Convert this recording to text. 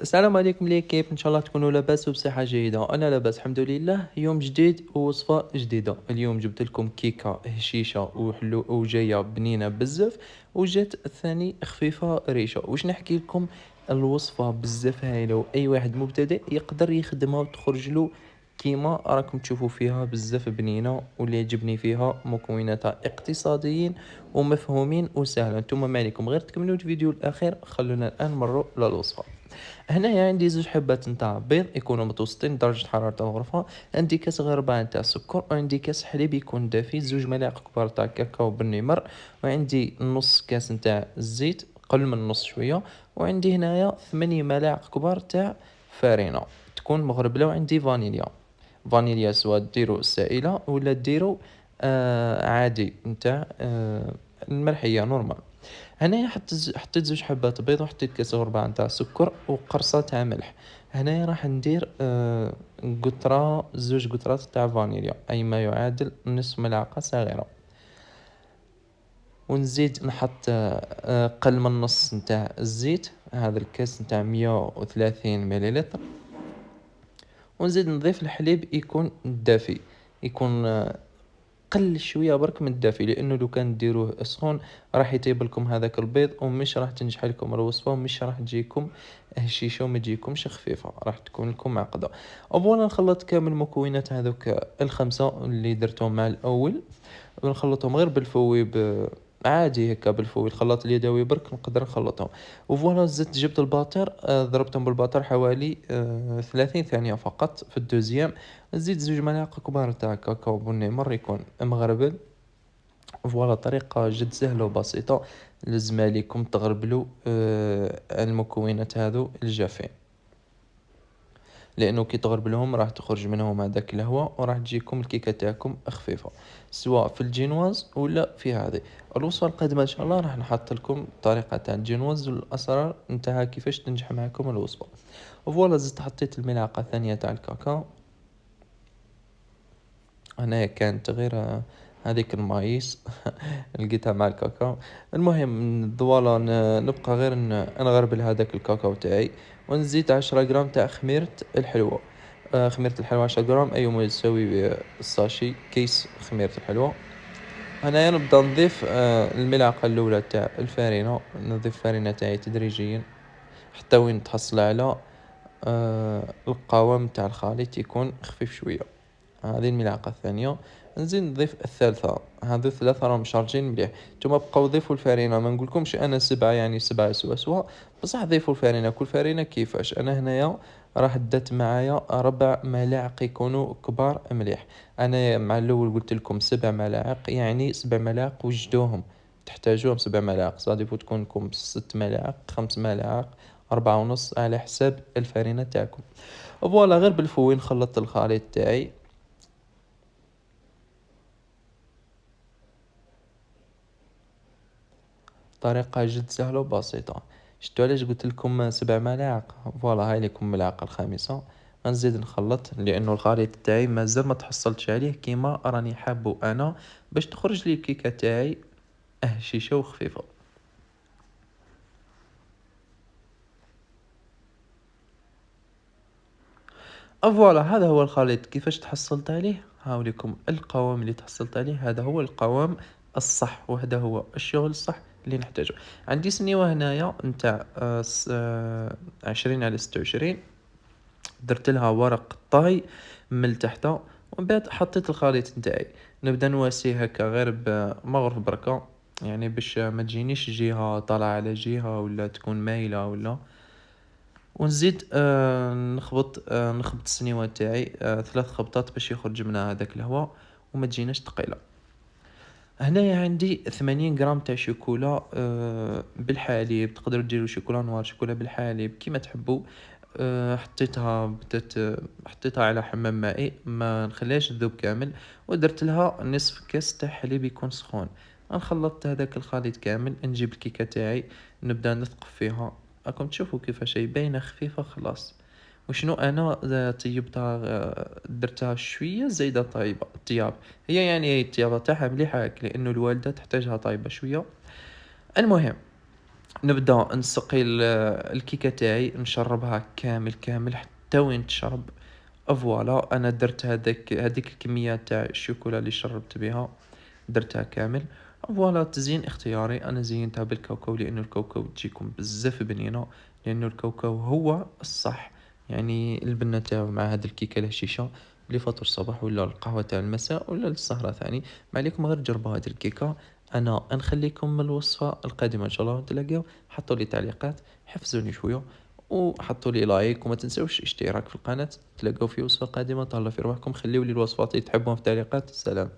السلام عليكم ليكيب، ان شاء الله تكونوا لاباس وبصحة جيدة. انا لاباس الحمد لله. يوم جديد ووصفة جديدة. اليوم جبت لكم كيكة هشيشة وحلو وجاية بنينة بزاف، وجات الثاني خفيفة ريشة. واش نحكي لكم؟ الوصفة بزاف هايلة، واي واحد مبتدئ يقدر يخدمها وتخرج له كيما راكم تشوفوا فيها بزاف بنينة. واللي يعجبني فيها مكوناتها اقتصاديين ومفهومين وسهلة. انتم ما عليكم غير تكملوا الفيديو الاخير. خلونا الان مروا للوصفة. هنايا عندي زوج حبات نتاع بيض يكونوا متوسطين درجة حرارة الغرفة. عندي كاس غير ربع نتاع السكر، وعندي كاس حليب يكون دافي، زوج ملاعق كبار تاع كاكاو بالنمر، وعندي نص كاس نتاع الزيت قل من نص شوية، وعندي هنايا 8 ملاعق كبار تاع فارينة تكون مغربلة، وعندي فانيليا. فانيليا سواء ديرو سائلة ولا ديرو عادي نتاع المرحية نورمال. هنايا حطيت زوج حبات بيض، وحطيت كاس وربع نتاع سكر، وقرصة تاع ملح. هنايا راح ندير قطرة زوج قطرات تاع فانيليا، اي ما يعادل نصف ملعقة صغيرة. ونزيد نحط قل من نص نتاع الزيت، هذا الكاس نتاع 130 مليلتر. ونزيد نضيف الحليب يكون دافي، يكون قل شويه برك من الدافي، لانه لو كان ديروه سخون راح يطيب لكم هذاك البيض، ومش راح تنجح لكم الوصفه، ومش راح تجيكم هشيشه وما تجيكمش خفيفه، راح تكون لكم معقده. اولا نخلط كامل المكونات هذوك الخمسه اللي درتهم مع الاول، ونخلطهم غير بالفوي عادي هكا بالفوي، الخلاط اليدوي برك نقدر نخلطهم. وفوالا زدت جبت الباتر، ضربتهم بالباتر حوالي 30 ثانية فقط في الدوزيام. نزيد زوج ملاعق كبار تاع كاكاو بني مر يكون مغربل. فوالا طريقة جد سهلة وبسيطة. لازم عليكم تغربلوا المكونات هذو الجافين، لانه كي تغربلهم راح تخرج منهم هذاك الهواء، وراح تجيكم الكيكه تاعكم خفيفه، سواء في الجينواز ولا في هذه الوصفه القادمه. ان شاء الله راح نحط لكم الطريقه تاع الجينواز والاسرار نتاعها كيفاش تنجح معكم الوصفه. وفوالا زدت حطيت الملعقه الثانيه تاع الكاكاو. هنايا كانت غير هذيك المايس لقيتها مع الكاكاو. المهم فوالا نبقى غير نغربل هذاك الكاكاو تاعي. ونزيد 10 غرام تاع خميرة الحلوى. خميرة الحلوى 10 غرام، أي ما يساوي الساشي كيس خميرة الحلوى. هنايا نبدا نضيف الملعقة الأولى تاع الفارينة. نضيف الفارينة تاعي تدريجيا حتى وين تحصل على القوام تاع الخليط يكون خفيف شوية. هذه الملعقة الثانية. نزيد نضيف الثالثة. هذو الثلاثة راهم شارجين مليح. نتوما بقاو ضيفوا الفارينة، ما نقولكمش انا سبعة يعني سبعة سوا، بصح ضيفوا الفارينة كل فارينة كيفاش. انا هنايا راح دات معايا 4 ملاعق يكونوا كبار مليح. انا مع الاول قلت لكم 7 ملاعق، يعني 7 ملاعق وجدوهم، تحتاجوهم 7 ملاعق. صادفوا تكون لكم 6 ملاعق، 5 ملاعق، 4 ونص، على حساب الفارينة تاعكم. فوالا غير بالفوين خلطت الخليط تاعي. طريقة جد سهلة وبسيطة. شتو علاش قلت لكم 7 ملاعق؟ فوالا هاي لكم الملعقة الخامسة. غنزيد نخلط، لانه الخليط تاعي مازال ما تحصلتش عليه كيما راني حابو انا، باش تخرج لي الكيكة تاعي هشيشة وخفيفة. فوالا هذا هو الخليط. كيفاش تحصلت عليه؟ هاوليكم القوام اللي تحصلت عليه، هذا هو القوام الصح، وهذا هو الشغل الصح اللي نحتاجه. عندي سنيوة هنايا نتاع 20 على 26. درت لها ورق طاي من تحت، ومن بعد حطيت الخليط نتاعي. نبدا نواسيه هكا غير بمغرف بركة، يعني باش ما تجينيش جهة طالعة على جهة ولا تكون مايلة ولا. ونزيد نخبط السنيوة تاعي 3 خبطات باش يخرج منها هذاك الهواء، وما تجيناش ثقيلة. هنايا عندي 80 غرام تاع شوكولا بالحليب. تقدروا ديروا شوكولا نوار، شوكولا بالحليب كيما تحبوا. حطيتها على حمام مائي، ما نخليهاش تذوب كامل. ودرت لها نصف كاس تاع حليب يكون سخون. نخلط هذاك الخليط كامل، نجيب الكيكة تاعي، نبدا نثقف فيها. راكم تشوفوا كيفاش هي باينه خفيفه خلاص. وشنو انا طيبتها، درتها شويه زايده طيبه الطياب. هي يعني هي الطيابه تاعها مليحه هاك، لانه الوالده تحتاجها طيبه شويه. المهم نبدأ نسقي الكيكة تاعي نشربها كامل كامل حتى وين تشرب. فوالا أنا درت هذيك الكمية تاع الشوكولا اللي شربت بها درتها كامل. فوالا تزيين اختياري، أنا زينتها بالكاكاو لأنه الكاكاو تجيكم بزاف بنينة، لأنه الكاكاو هو الصح. يعني البنة تاعو مع هاد الكيكة الهشيشة لفطور الصباح ولا القهوة تاع المساء ولا للسهرة ثاني. ما عليكم غير تجربوا هاد الكيكة. أنا نخليكم الوصفة القادمة إن شاء الله تلاقيو. حطوا لي تعليقات، حفزوني شوية، وحطوا لي لايك، وما تنسوش اشتراك في القناة. تلاقوا في وصفة قادمة. تهلاو في رواحكم، خليوا لي الوصفات اللي تحبوها في التعليقات. سلام.